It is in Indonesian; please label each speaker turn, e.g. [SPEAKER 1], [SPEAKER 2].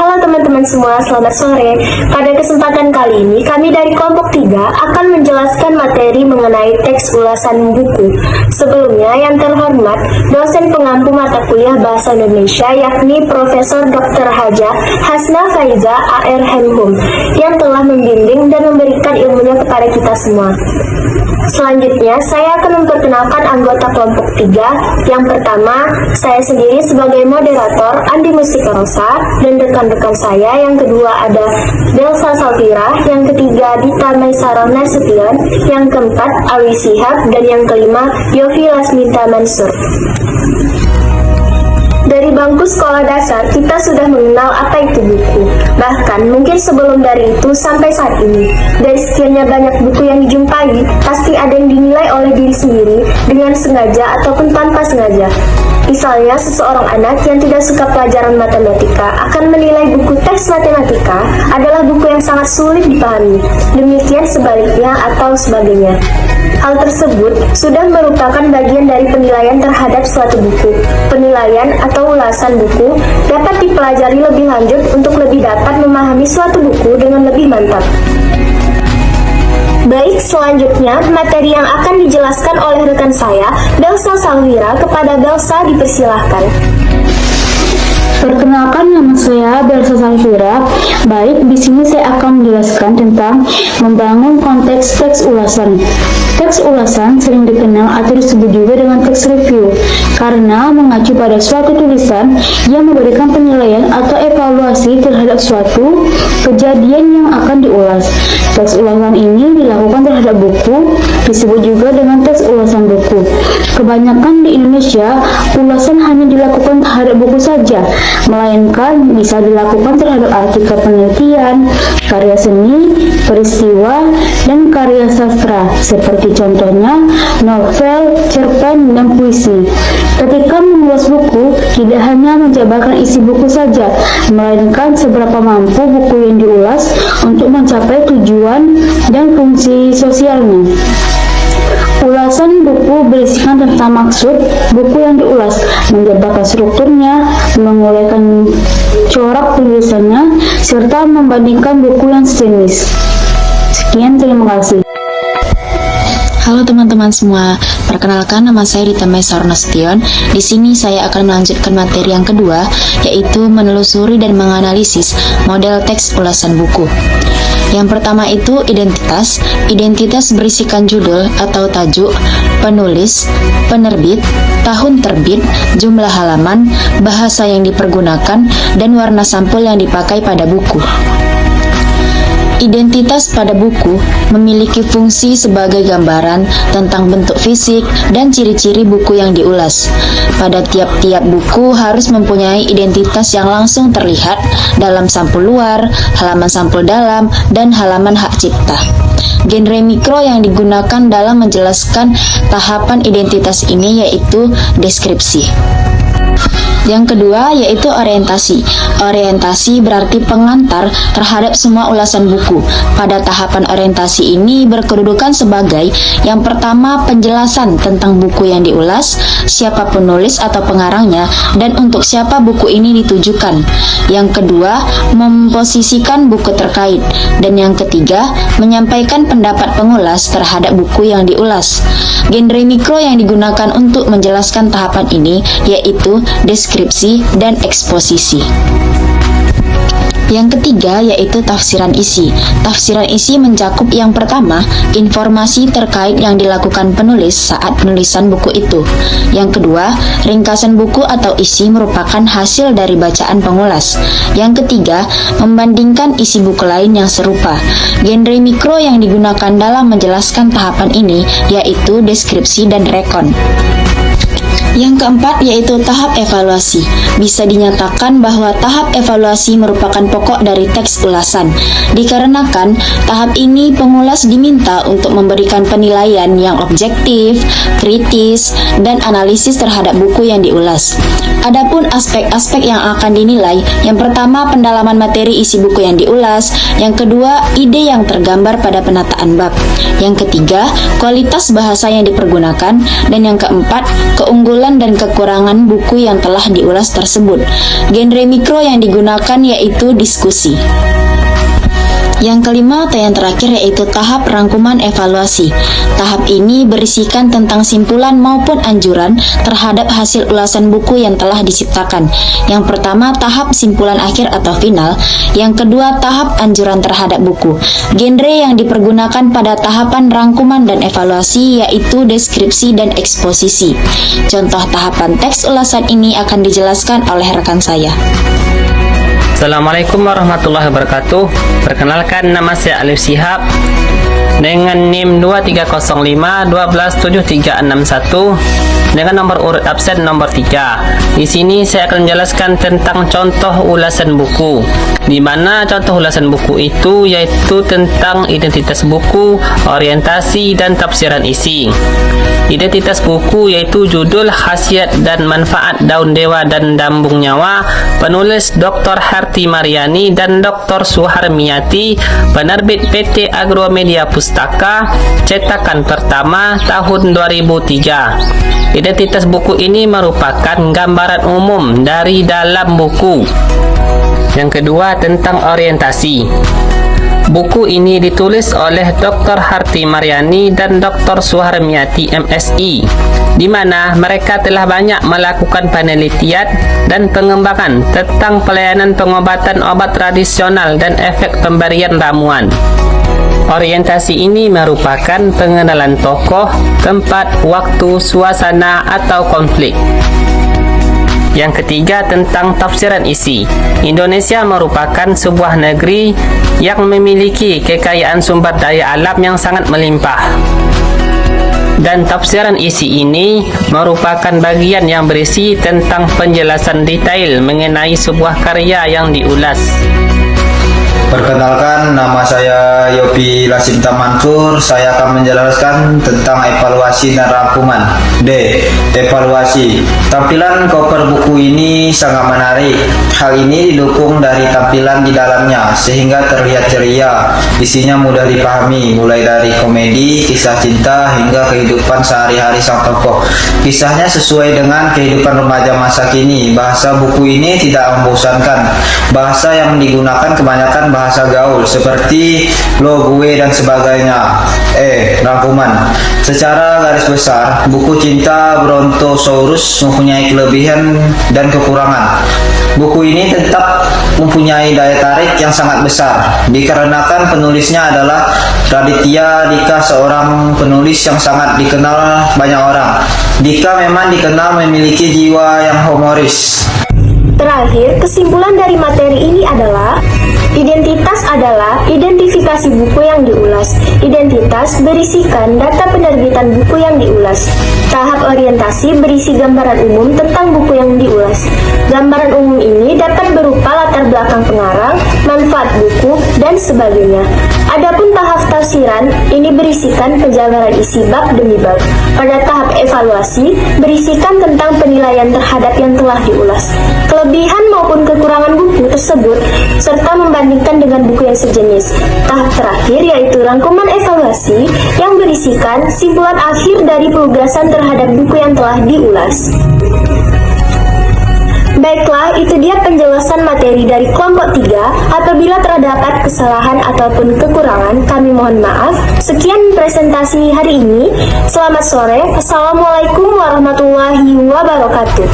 [SPEAKER 1] Halo teman-teman semua, selamat sore. Pada kesempatan kali ini, kami dari kelompok 3 akan menjelaskan materi mengenai teks ulasan buku. Sebelumnya, yang terhormat, dosen pengampu mata kuliah Bahasa Indonesia yakni Profesor Dr. Haja Hasna Faiza AR Hemhum yang telah membimbing dan memberikan ilmunya kepada kita semua. Selanjutnya, saya akan memperkenalkan anggota kelompok 3. Yang pertama, saya sendiri sebagai moderator Andi Mustika Rosa, dan rekan-rekan saya. Yang kedua ada Belsa Saltira, yang ketiga Dita Maisarah Nasution, yang keempat Awi Sihab, dan yang kelima Yofi Lasminta Mansur. Dari bangku sekolah dasar, kita sudah mengenal apa itu buku. Bahkan, mungkin sebelum dari itu sampai saat ini. Dari sekiannya banyak buku yang dijumpai, pasti ada yang dinilai oleh diri sendiri dengan sengaja ataupun tanpa sengaja. Misalnya, seseorang anak yang tidak suka pelajaran matematika akan menilai buku teks matematika adalah buku yang sangat sulit dipahami. Demikian sebaliknya atau sebagainya. Hal tersebut sudah merupakan bagian dari penilaian terhadap suatu buku. Penilaian atau ulasan buku dapat dipelajari lebih lanjut untuk lebih dapat memahami suatu buku dengan lebih mantap. Baik, selanjutnya materi yang akan dijelaskan oleh rekan saya, Belsa Salwira. Kepada Belsa dipersilahkan.
[SPEAKER 2] Perkenalkan, nama saya Belsa Salvira. Baik, di sini saya akan menjelaskan tentang membangun konteks teks ulasan. Teks ulasan sering dikenal atau disebut juga dengan teks review karena mengacu pada suatu tulisan yang memberikan penilaian atau evaluasi terhadap suatu kejadian yang akan diulas. Teks ulasan ini dilakukan terhadap buku, disebut juga dengan teks ulasan buku. Kebanyakan di Indonesia, ulasan hanya dilakukan terhadap buku saja, melainkan bisa dilakukan terhadap artikel penelitian, karya seni, peristiwa, dan karya sastra, seperti contohnya novel, cerpen, dan puisi. Ketika mengulas buku, tidak hanya menjabarkan isi buku saja, melainkan seberapa mampu buku yang diulas untuk mencapai tujuan dan fungsi sosialnya. Ulasan buku berisikan tentang maksud buku yang diulas, menjabarkan strukturnya, menguraikan corak tulisannya, serta membandingkan buku yang sejenis. Sekian, terima kasih.
[SPEAKER 3] Halo teman-teman semua, perkenalkan nama saya Dita Maisarah Nasution. Di sini saya akan melanjutkan materi yang kedua, yaitu menelusuri dan menganalisis model teks ulasan buku. Yang pertama itu identitas. Identitas berisikan judul atau tajuk, penulis, penerbit, tahun terbit, jumlah halaman, bahasa yang dipergunakan, dan warna sampul yang dipakai pada buku. Identitas pada buku memiliki fungsi sebagai gambaran tentang bentuk fisik dan ciri-ciri buku yang diulas. Pada tiap-tiap buku harus mempunyai identitas yang langsung terlihat dalam sampul luar, halaman sampul dalam, dan halaman hak cipta. Genre mikro yang digunakan dalam menjelaskan tahapan identitas ini yaitu deskripsi. Yang kedua yaitu orientasi. Orientasi berarti pengantar terhadap semua ulasan buku. Pada tahapan orientasi ini berkedudukan sebagai yang pertama penjelasan tentang buku yang diulas, siapa penulis atau pengarangnya, dan untuk siapa buku ini ditujukan. Yang kedua, memposisikan buku terkait. Dan yang ketiga, menyampaikan pendapat pengulas terhadap buku yang diulas. Genre mikro yang digunakan untuk menjelaskan tahapan ini yaitu deskripsi dan eksposisi. Yang ketiga yaitu tafsiran isi. Tafsiran isi mencakup yang pertama, informasi terkait yang dilakukan penulis saat penulisan buku itu. Yang kedua, ringkasan buku atau isi merupakan hasil dari bacaan pengulas. Yang ketiga, membandingkan isi buku lain yang serupa. Genre mikro yang digunakan dalam menjelaskan tahapan ini yaitu deskripsi dan rekon. Yang keempat yaitu tahap evaluasi. Bisa dinyatakan bahwa tahap evaluasi merupakan pokok dari teks ulasan. Dikarenakan tahap ini pengulas diminta untuk memberikan penilaian yang objektif, kritis, dan analisis terhadap buku yang diulas. Adapun aspek-aspek yang akan dinilai, yang pertama pendalaman materi isi buku yang diulas, yang kedua ide yang tergambar pada penataan bab, yang ketiga kualitas bahasa yang dipergunakan, dan yang keempat keunggulan dan kekurangan buku yang telah diulas tersebut. Genre mikro yang digunakan yaitu diskusi. Yang kelima atau yang terakhir yaitu tahap rangkuman evaluasi. Tahap ini berisikan tentang simpulan maupun anjuran terhadap hasil ulasan buku yang telah diciptakan. Yang pertama, tahap simpulan akhir atau final. Yang kedua, tahap anjuran terhadap buku. Genre yang dipergunakan pada tahapan rangkuman dan evaluasi yaitu deskripsi dan eksposisi. Contoh tahapan teks ulasan ini akan dijelaskan oleh rekan saya.
[SPEAKER 4] Assalamualaikum warahmatullahi wabarakatuh. Perkenalkan, nama saya Alif Shihab dengan NIM 2305-127361 dengan nomor urut absen nomor 3. Di sini saya akan menjelaskan tentang contoh ulasan buku, di mana contoh ulasan buku itu yaitu tentang identitas buku, orientasi, dan tafsiran isi. Identitas buku yaitu judul, khasiat, dan manfaat Daun Dewa dan Dambung Nyawa, penulis Dr. Harti Mariani dan Dr. Suharmiyati, penerbit PT Agromedia Pustaka, cetakan pertama tahun 2003. Identitas buku ini merupakan gambaran umum dari dalam buku. Yang kedua, tentang orientasi. Buku ini ditulis oleh Dr. Harti Mariani dan Dr. Suharmiyati MSI, di mana mereka telah banyak melakukan penelitian dan pengembangan tentang pelayanan pengobatan obat tradisional dan efek pemberian ramuan. Orientasi ini merupakan pengenalan tokoh, tempat, waktu, suasana, atau konflik. Yang ketiga, tentang tafsiran isi. Indonesia merupakan sebuah negeri yang memiliki kekayaan sumber daya alam yang sangat melimpah. Dan tafsiran isi ini merupakan bagian yang berisi tentang penjelasan detail mengenai sebuah karya yang diulas.
[SPEAKER 5] Perkenalkan, nama saya Yopi Lasinta Mansur. Saya akan menjelaskan tentang evaluasi dan rangkuman. D. Evaluasi. Tampilan cover buku ini sangat menarik. Hal ini didukung dari tampilan di dalamnya, sehingga terlihat ceria. Isinya mudah dipahami, mulai dari komedi, kisah cinta, hingga kehidupan sehari-hari sang tokoh. Kisahnya sesuai dengan kehidupan remaja masa kini. Bahasa buku ini tidak membosankan. Bahasa yang digunakan kebanyakan bahasa gaul seperti lo, gue, dan sebagainya. Rangkuman. Secara garis besar, buku Cinta Brontosaurus mempunyai kelebihan dan kekurangan. Buku ini tetap mempunyai daya tarik yang sangat besar, dikarenakan penulisnya adalah Raditya Dika, seorang penulis yang sangat dikenal banyak orang. Dika memang dikenal memiliki jiwa yang humoris.
[SPEAKER 1] Terakhir, kesimpulan dari materi ini adalah identitas adalah identifikasi buku yang diulas. Identitas berisikan data penerbitan buku yang diulas. Tahap orientasi berisi gambaran umum tentang buku yang diulas. Gambaran umum ini dapat berupa latar belakang pengarang, manfaat buku, dan sebagainya. Adapun tahap tafsiran ini berisikan penjabaran isi bab demi bab. Pada tahap evaluasi berisikan tentang penilaian terhadap yang telah diulas, kelebihan maupun kekurangan buku tersebut, serta membandingkan dengan buku yang sejenis. Tahap terakhir yaitu rangkuman evaluasi yang berisikan simpulan akhir dari penugasan terhadap buku yang telah diulas. Baiklah, itu dia penjelasan materi dari kelompok 3. Apabila terdapat kesalahan ataupun kekurangan, kami mohon maaf. Sekian presentasi hari ini. Selamat sore. Assalamualaikum warahmatullahi wabarakatuh.